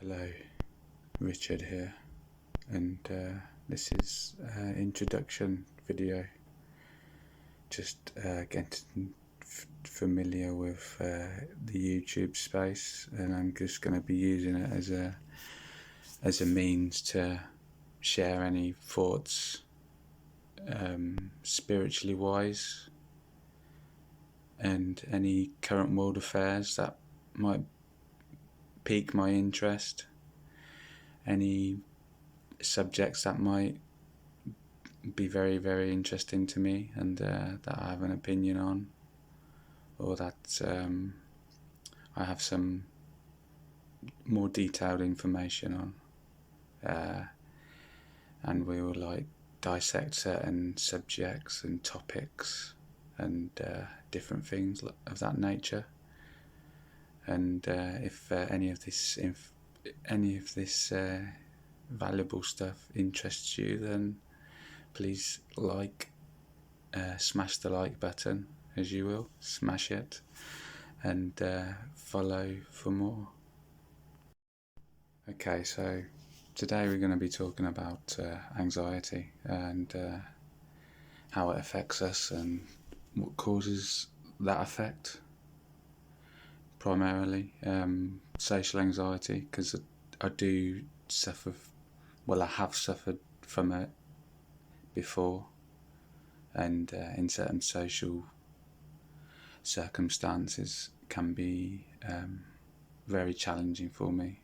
Hello, Richard here, and this is an introduction video, just getting familiar with the YouTube space, and I'm just going to be using it as a means to share any thoughts, spiritually wise, and any current world affairs that might pique my interest, any subjects that might be very, very interesting to me and that I have an opinion on, or that I have some more detailed information on, and we will dissect certain subjects and topics and different things of that nature. And if any of this valuable stuff interests you, then please smash the like button, as you will, smash it, and follow for more. Okay, so today we're going to be talking about anxiety and how it affects us and what causes that effect. Primarily social anxiety, because I do suffer, I have suffered from it before, and in certain social circumstances can be very challenging for me.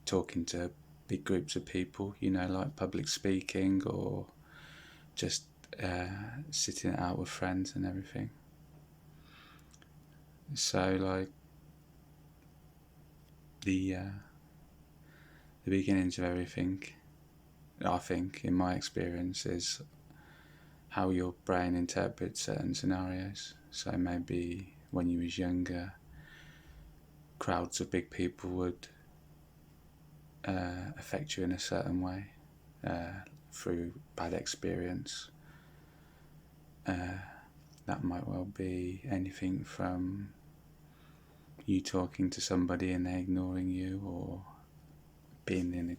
Talking to big groups of people, like public speaking, or just sitting out with friends and everything. So the beginnings of everything, I think, in my experience, is how your brain interprets certain scenarios. So maybe when you was younger, crowds of big people would affect you in a certain way through bad experience. That might well be anything from you talking to somebody and they ignoring you, or being in a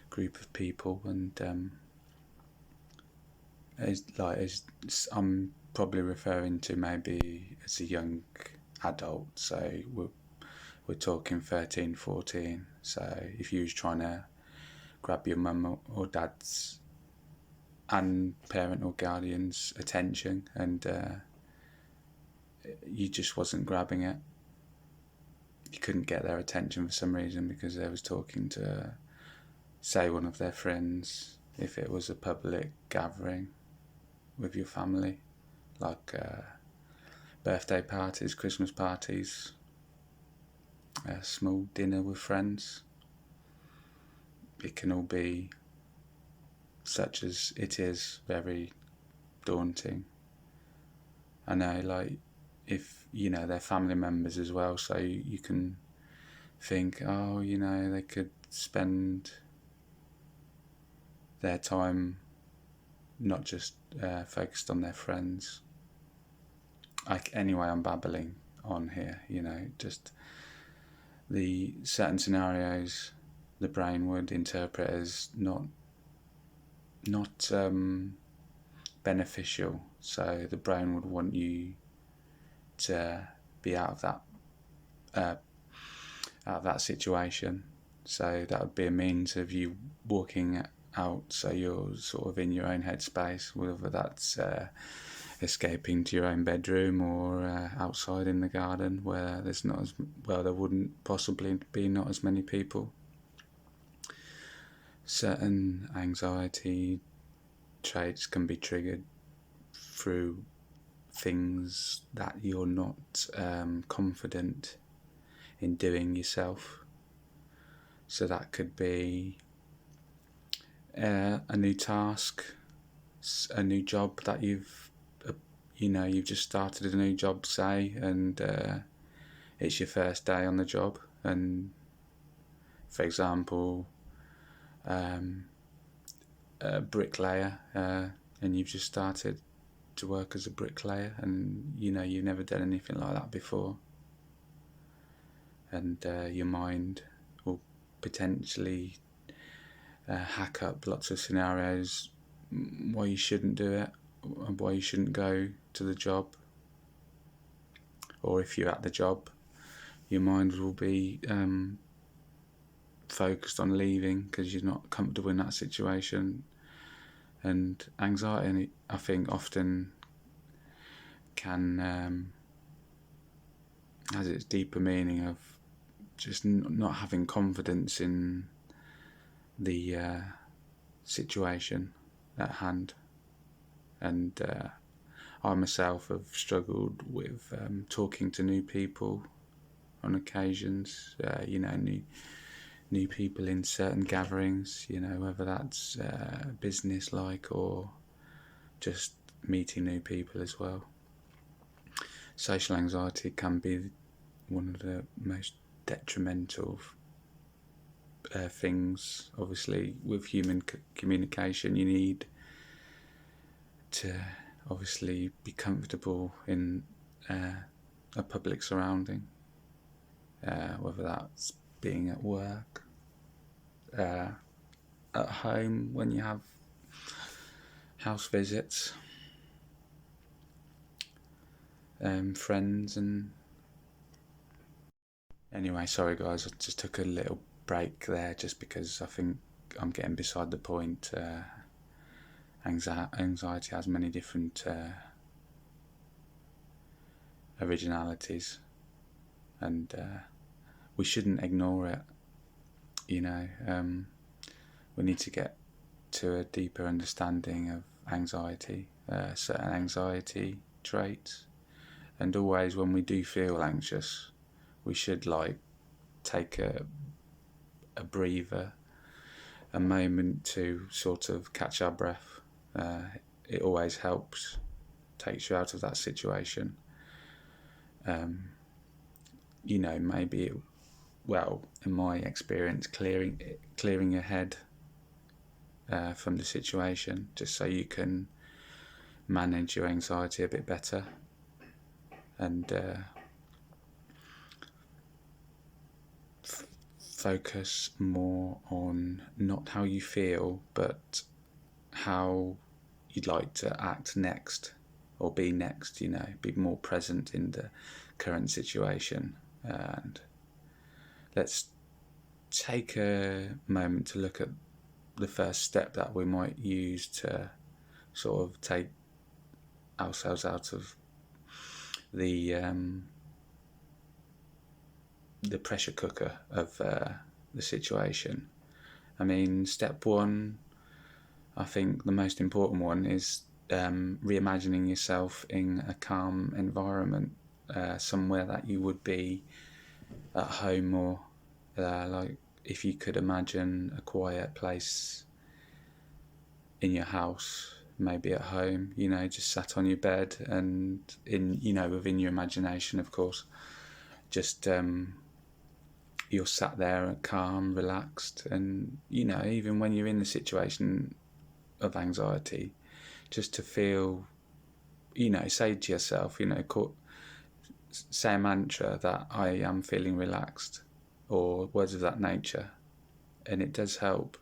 group of people, and I'm probably referring to maybe as a young adult, so we're talking 13, 14. So if you was trying to grab your mum or dad's and parent or guardian's attention, and you just wasn't grabbing it, you couldn't get their attention for some reason because they was talking to, say, one of their friends, if it was a public gathering with your family, like birthday parties, Christmas parties, a small dinner with friends. It can all be, such as it is, very daunting. I know, if they're family members as well, so you can think, they could spend their time not just focused on their friends. Anyway, I'm babbling on here, just the certain scenarios the brain would interpret as not beneficial. So the brain would want you to be out of that situation. So that would be a means of you walking out, so you're sort of in your own headspace, whether that's escaping to your own bedroom or outside in the garden where there's not as well, there wouldn't possibly be not as many people. Certain anxiety traits can be triggered through things that you're not confident in doing yourself. So that could be a new task, a new job that you've just started a new job, say, and it's your first day on the job, and for example, a bricklayer, and you've just started to work as a bricklayer, and you've never done anything like that before, and your mind will potentially hack up lots of scenarios why you shouldn't do it, and why you shouldn't go to the job. Or if you're at the job, your mind will be focused on leaving because you're not comfortable in that situation. And anxiety, I think, often can has its deeper meaning of just not having confidence in the situation at hand. And I myself have struggled with talking to new people on occasions, new people in certain gatherings, whether that's business-like or just meeting new people as well. Social anxiety can be one of the most detrimental things. Obviously, with human communication, you need to obviously be comfortable in a public surrounding, whether that's being at work, at home when you have house visits, friends. And anyway, sorry guys, I just took a little break there just because I think I'm getting beside the point. Anxiety has many different originalities, and we shouldn't ignore it. We need to get to a deeper understanding of anxiety, certain anxiety traits, and always when we do feel anxious, we should take a breather, a moment to sort of catch our breath. It always helps, takes you out of that situation. Maybe, in my experience, clearing your head from the situation, just so you can manage your anxiety a bit better, and focus more on not how you feel, but how you'd like to act next or be next. Be more present in the current situation. And let's take a moment to look at the first step that we might use to sort of take ourselves out of the pressure cooker of the situation. I mean, step one, I think the most important one, is reimagining yourself in a calm environment, somewhere that you would be at home, or like if you could imagine a quiet place in your house, maybe at home, just sat on your bed, and within your imagination, of course, just you're sat there calm, relaxed, and even when you're in the situation of anxiety, just to feel, say to yourself, say a mantra that I am feeling relaxed, or words of that nature, and it does help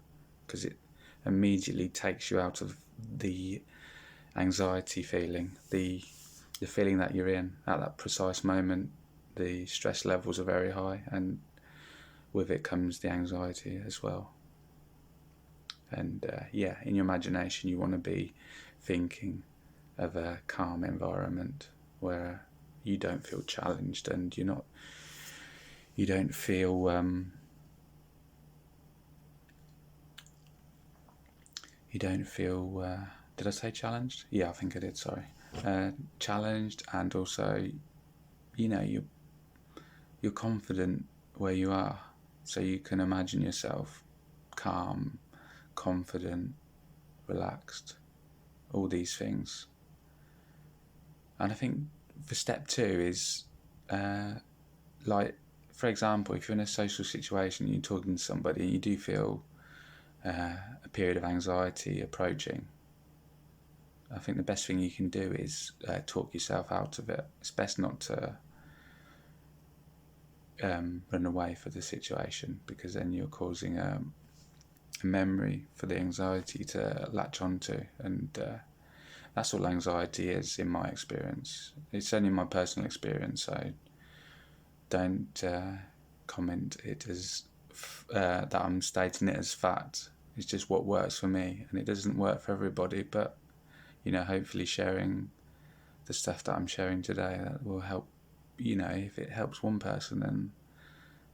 because it immediately takes you out of the anxiety feeling, the feeling that you're in at that precise moment. The stress levels are very high, and with it comes the anxiety as well. And in your imagination, you want to be thinking of a calm environment where you don't feel challenged, and you don't feel did I say challenged? Yeah, I think I did, sorry. Challenged, and also you're confident where you are, so you can imagine yourself calm, confident, relaxed, all these things. And I think for step two is for example, if you're in a social situation, you're talking to somebody and you do feel a period of anxiety approaching, I think the best thing you can do is talk yourself out of it. It's best not to run away for the situation, because then you're causing a memory for the anxiety to latch onto, and that's all anxiety is, in my experience. It's only my personal experience, so don't comment it as that I'm stating it as fact. It's just what works for me, and it doesn't work for everybody. But hopefully sharing the stuff that I'm sharing today, that will help. If it helps one person, then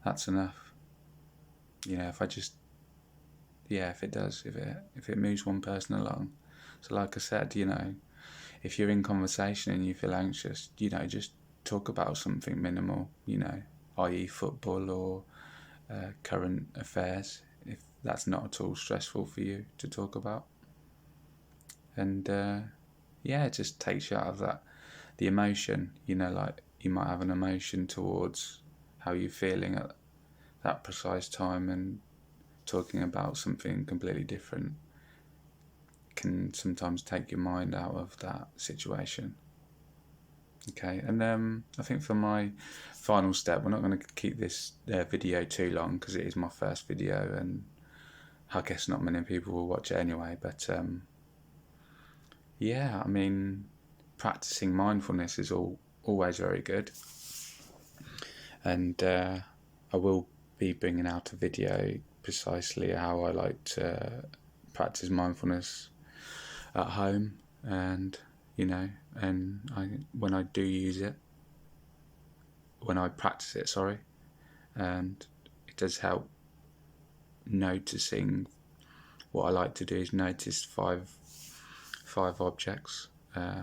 that's enough. If I just if it does, if it moves one person along. So like I said, if you're in conversation and you feel anxious, just talk about something minimal, i.e. football or current affairs, if that's not at all stressful for you to talk about. And it just takes you out of the emotion, like you might have an emotion towards how you're feeling at that precise time, and talking about something completely different can sometimes take your mind out of that situation. Okay, and I think for my final step, we're not going to keep this video too long, because it is my first video, and I guess not many people will watch it anyway. But practicing mindfulness is always very good, and I will be bringing out a video precisely how I like to practice mindfulness at home, and when I do use it, when I practice it, and it does help noticing. What I like to do is notice five objects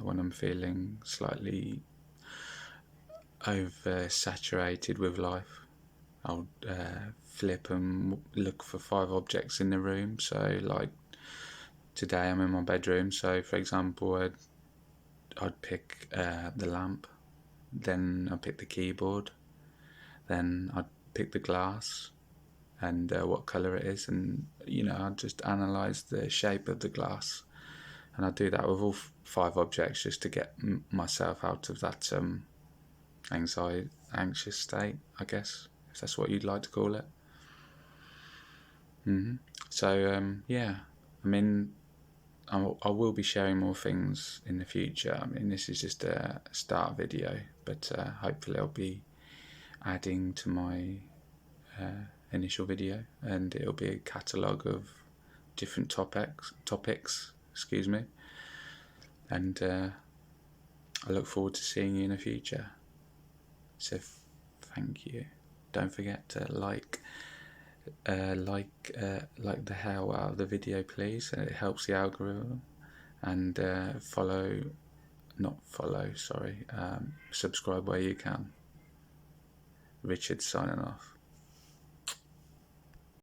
when I'm feeling slightly oversaturated with life. I'll flip and look for 5 objects in the room. So like today I'm in my bedroom, so for example I'd pick the lamp, then I'd pick the keyboard, then I'd pick the glass and what colour it is, and I'd just analyse the shape of the glass, and I'd do that with all 5 objects just to get myself out of that anxious state, I guess, if that's what you'd like to call it. So I will be sharing more things in the future. This is just a start video, but hopefully I'll be adding to my initial video, and it'll be a catalogue of different topics, and I look forward to seeing you in the future. So thank you. Don't forget to like the hell out of the video, please. It helps the algorithm. And subscribe where you can. Richard signing off.